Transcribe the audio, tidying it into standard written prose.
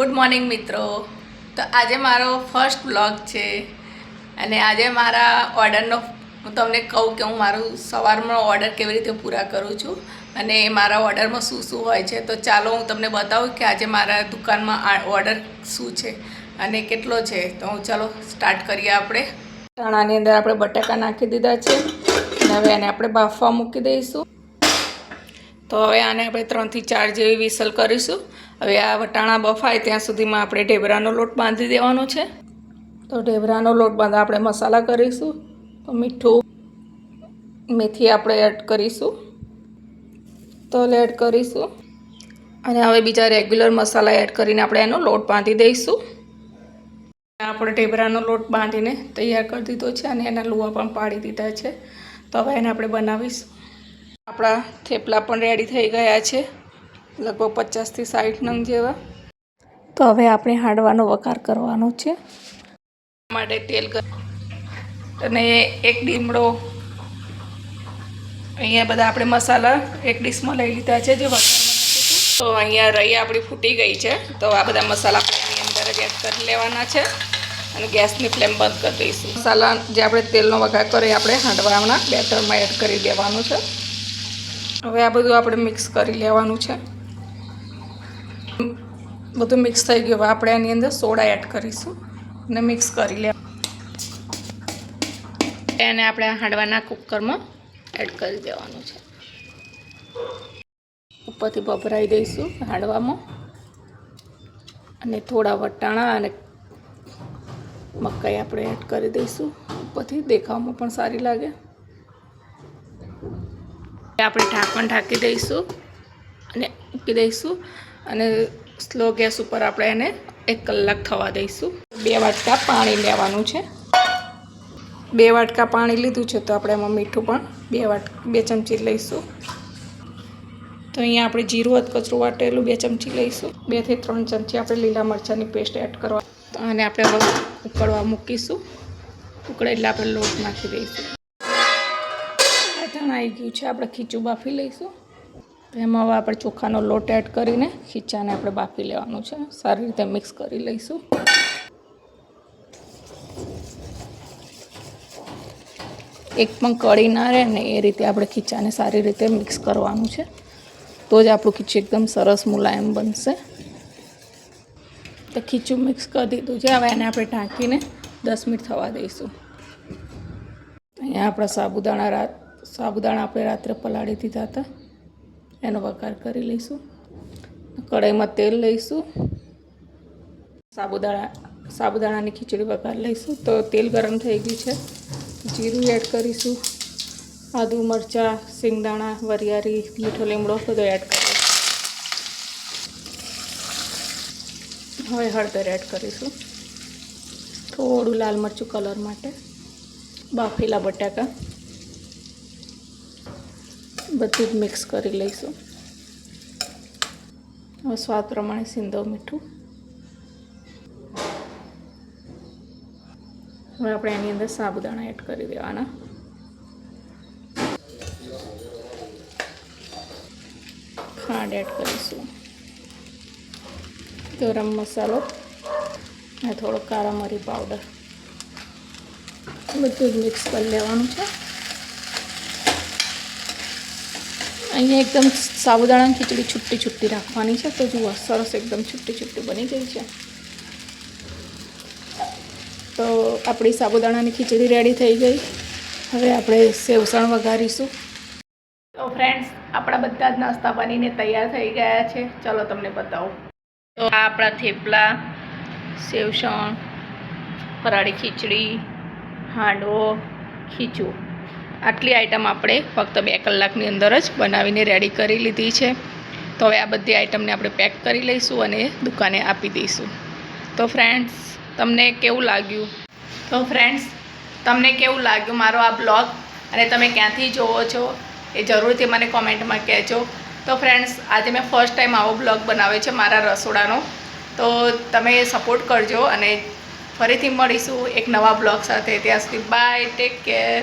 Good morning મિત્રો। તો આજે મારો ફર્સ્ટ વ્લોગ છે અને આજે મારા ઓર્ડરનો હું તમને કહું કે હું મારું સવારનો ઓર્ડર કેવી રીતે પૂરા કરું છું અને મારા ઓર્ડરમાં શું શું હોય છે। તો ચાલો હું તમને બતાવું કે આજે મારા દુકાનમાં ઓર્ડર શું છે અને કેટલો છે। તો હું ચાલો સ્ટાર્ટ કરીએ। આપણે ચણાની અંદર આપણે બટાકા નાખી દીધા છે અને હવે એને આપણે બાફવા મૂકી દઈશું। તો હવે આને આપણે 3 થી 4 જેવી વિસલ કરીશું। હવે આ વટાણા બફાય ત્યાં સુધીમાં આપણે ઢેબરાનો લોટ બાંધી દેવાનો છે। તો ઢેબરાનો લોટ બાંધવા આપણે મસાલા કરીશું। તો મીઠું, મેથી આપણે એડ કરીશું, તલ એડ કરીશું અને હવે બીજા રેગ્યુલર મસાલા એડ કરીને આપણે એનો લોટ બાંધી દઈશું। આપણે ઢેબરાનો લોટ બાંધીને તૈયાર કરી દીધો છે અને એના લુવા પણ પાડી દીધા છે। તો હવે એને આપણે બનાવીશું। આપણા થેપલા પણ રેડી થઈ ગયા છે, લગભગ 50 થી 60 નંગ જેવા। તો હવે આપણે હાંડવાનો વઘાર કરવાનો છે। માટે તેલ અને એક લીમડો, અહીંયા બધા આપણે મસાલા એક ડીશમાં લઈ લીધા છે જે વઘારમાં નાખીશું। તો અહીંયા રહી આપણી ફૂટી ગઈ છે। તો આ બધા મસાલા આપણે એની અંદર જ એડ કરી લેવાના છે અને ગેસની ફ્લેમ બંધ કરી દઈશું। મસાલા જે આપણે તેલનો વઘાર કરીએ આપણે હાંડવાના બેટરમાં એડ કરી દેવાનું છે। હવે આ બધું આપણે મિક્સ કરી લેવાનું છે। બધું મિક્સ થઈ ગયું। હવે આપણે એની અંદર સોડા એડ કરીશું અને મિક્સ કરી લેવાનું। એને આપણે હાંડવાના કુકરમાં એડ કરી દેવાનું છે। ઉપરથી ભભરાઈ દઈશું હાંડવામાં અને થોડા વટાણા અને મકાઈ આપણે એડ કરી દઈશું ઉપરથી, દેખાવમાં પણ સારી લાગે। આપણે ઢાંકણ ઢાંકી દઈશું અને મૂકી દઈશું અને સ્લો ગેસ ઉપર આપણે એને 1 કલાક થવા દઈશું। 2 વાટકા પાણી લેવાનું છે। 2 વાટકા પાણી લીધું છે તો આપણે એમાં મીઠું પણ 2 ચમચી લઈશું। તો અહીંયા આપણે જીરું અધકચરું વાટેલું 2 ચમચી લઈશું। 2 થી 3 ચમચી આપણે લીલા મરચાંની પેસ્ટ એડ કરવા તો આને આપણે ઉકળવા મૂકીશું। ઉકળે એટલે આપણે લોટ નાખી દઈશું। આવી ગયું છે, આપણે ખીચું બાફી લઈશું। તો એમાં હવે આપણે ચોખાનો લોટ એડ કરીને ખીચાને આપણે બાફી લેવાનું છે। સારી રીતે મિક્સ કરી લઈશું। એક પણ કળી ના રહે ને એ રીતે આપણે ખીચાને સારી રીતે મિક્સ કરવાનું છે, તો જ આપણું ખીચું એકદમ સરસ મુલાયમ બનશે। તો ખીચું મિક્સ કરી દીધું છે। હવે એને આપણે ઢાંકીને 10 મિનિટ થવા દઈશું। અહીંયા આપણા સાબુદાણા આપણે રાત્રે પલાળી દીધા હતા, એનો વઘાર કરી લઈશું। કઢાઈમાં તેલ લઈશું, સાબુદાણાની ખીચડી વઘાર લઈશું। તો તેલ ગરમ થઈ ગયું છે, જીરું એડ કરીશું, આદુ, મરચાં, સિંગદાણા, વરિયાળી, મીઠો લીમડો બધો એડ કરીશું। હવે હળદર એડ કરીશું, થોડું લાલ મરચું કલર માટે, બાફેલા બટાકા બધું જ મિક્સ કરી લઈશું। હવે સ્વાદ પ્રમાણે સિંધવ મીઠું। હવે આપણે એની અંદર સાબુદાણા એડ કરી દેવાના। ખાંડ એડ કરીશું, ગરમ મસાલો અને થોડો કાળા મરી પાવડર બધું જ મિક્સ કરી લેવાનું છે। અહીંયા એકદમ સાબુદાણાની ખીચડી છૂટી છૂટી રાખવાની છે। તો જુઓ સરસ એકદમ છૂટી છૂટી બની ગઈ છે। તો આપણી સાબુદાણાની ખીચડી રેડી થઈ ગઈ। હવે આપણે સેવસણ વઘારીશું। તો ફ્રેન્ડ્સ, આપણા બધા જ નાસ્તા બનીને તૈયાર થઈ ગયા છે। ચલો તમને બતાવું। તો આ આપણા થેપલા, સેવસણ, ફરાળી ખીચડી, હાંડવો, ખીચું, આટલી આઈટમ આપણે ફક્ત 2 કલાકની અંદર જ બનાવીને રેડી કરી લીધી છે। તો હવે આ બધી આઈટમને આપણે પેક કરી લઈશું અને દુકાને આપી દઈશું। તો ફ્રેન્ડ્સ, તમને કેવું લાગ્યું મારો આ બ્લોગ અને તમે ક્યાંથી જોવો છો એ જરૂરથી મને કોમેન્ટમાં કહેજો। તો ફ્રેન્ડ્સ, આજે મેં ફર્સ્ટ ટાઈમ આવો બ્લોગ બનાવ્યો છે મારા રસોડાનો। તો તમે સપોર્ટ કરજો અને ફરીથી મળીશું એક નવા બ્લોગ સાથે। ત્યાં સુધી બાય, ટેક કેર।